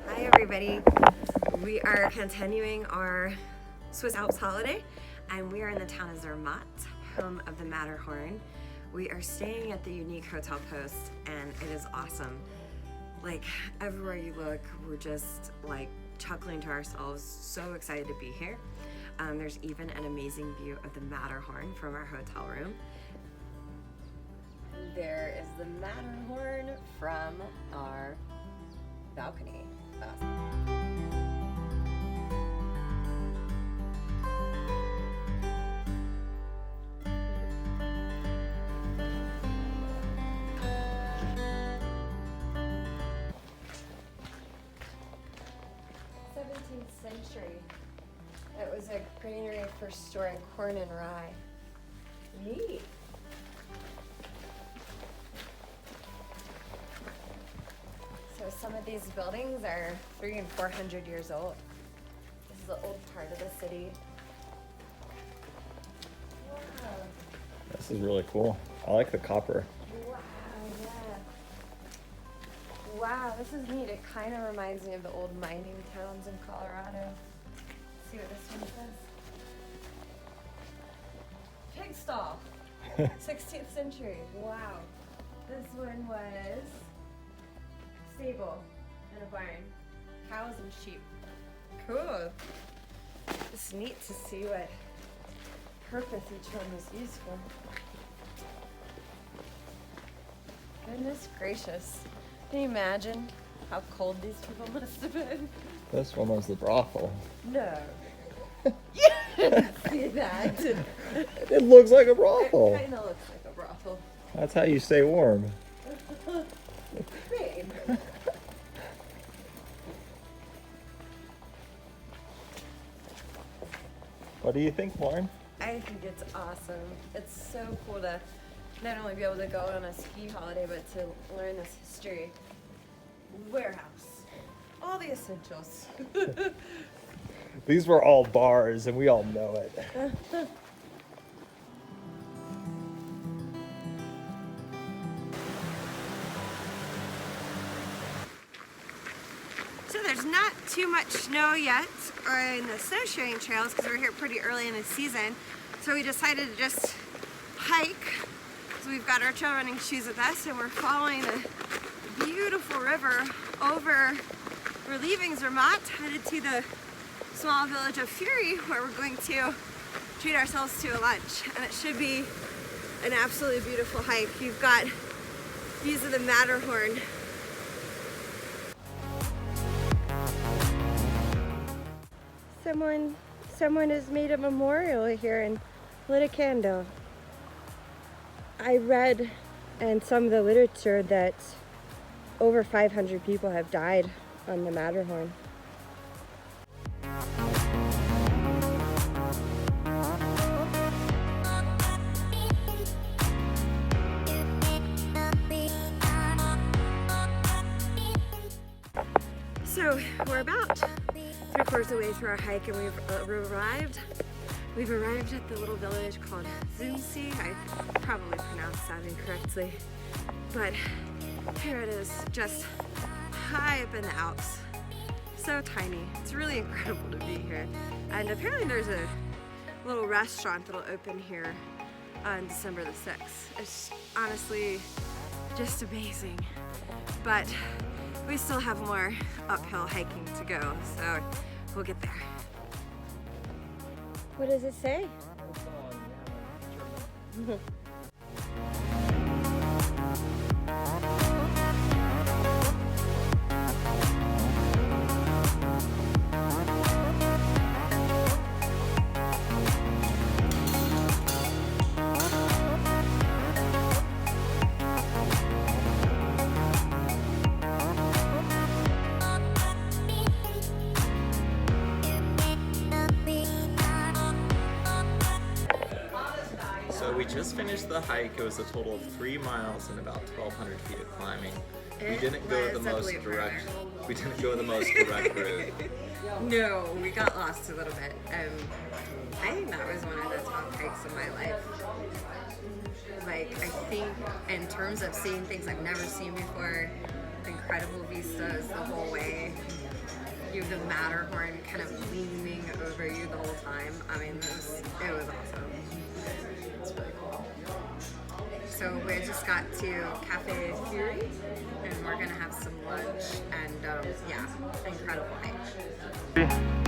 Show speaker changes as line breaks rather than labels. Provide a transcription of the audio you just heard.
Hi everybody. We are continuing our Swiss Alps holiday and we are in the town of Zermatt, home of the Matterhorn. We are staying at the unique hotel post and it is awesome. Like everywhere you look, we're just like chuckling to ourselves, so excited to be here. There's even an amazing view of the Matterhorn from our hotel room. There is the Matterhorn from our balcony. Awesome. Century. It was a granary for storing corn and rye. Neat. So some of these buildings are 300 and 400 years old. This is the old part of the city. Wow.
This is really cool. I like the copper.
Wow, yeah. Wow, this is neat. It kind of reminds me of the old mining towns in Colorado. Let's see what this one says. Pig stall. 16th century. Wow. This one was stable and a barn. Cows and sheep. Cool. It's neat to see what purpose each one was used for. Goodness gracious. Can you imagine how cold these people must have been?
This one was the brothel.
No. You didn't see that.
It looks like a brothel.
It kind of looks like a brothel.
That's how you stay warm.
Babe.
What do you think, Lauren?
I think it's awesome. It's so cool to not only be able to go on a ski holiday, but to learn this history. Warehouse. All the essentials.
These were all bars, and we all know it.
So there's not too much snow yet on the snowshoeing trails because we're here pretty early in the season. So we decided to just hike. So we've got our trail running shoes with us and we're following a beautiful river over. We're leaving Zermatt, headed to the small village of Fury where we're going to treat ourselves to a lunch. And it should be an absolutely beautiful hike. You've got views of the Matterhorn. Someone has made a memorial here and lit a candle. I read in some of the literature that over 500 people have died on the Matterhorn. So we're about 3/4 of the way through our hike and we've arrived at the little village called Zunsi. I probably pronounced that incorrectly, but here it is, just high up in the Alps. So tiny. It's really incredible to be here. And apparently there's a little restaurant that'll open here on December the 6th. It's honestly just amazing. But we still have more uphill hiking to go, so we'll get there. What does it say?
So we just finished the hike. It was a total of 3 miles and about 1,200 feet of climbing. We didn't go the most direct. We didn't go the most direct route.
No, we got lost a little bit. I think that was one of the top hikes of my life. Like, I think in terms of seeing things I've never seen before, incredible vistas the whole way. with the Matterhorn kind of leaning over you the whole time. I mean, it was awesome. So we just got to Cafe Fury, and we're gonna have some lunch, and yeah, incredible hike.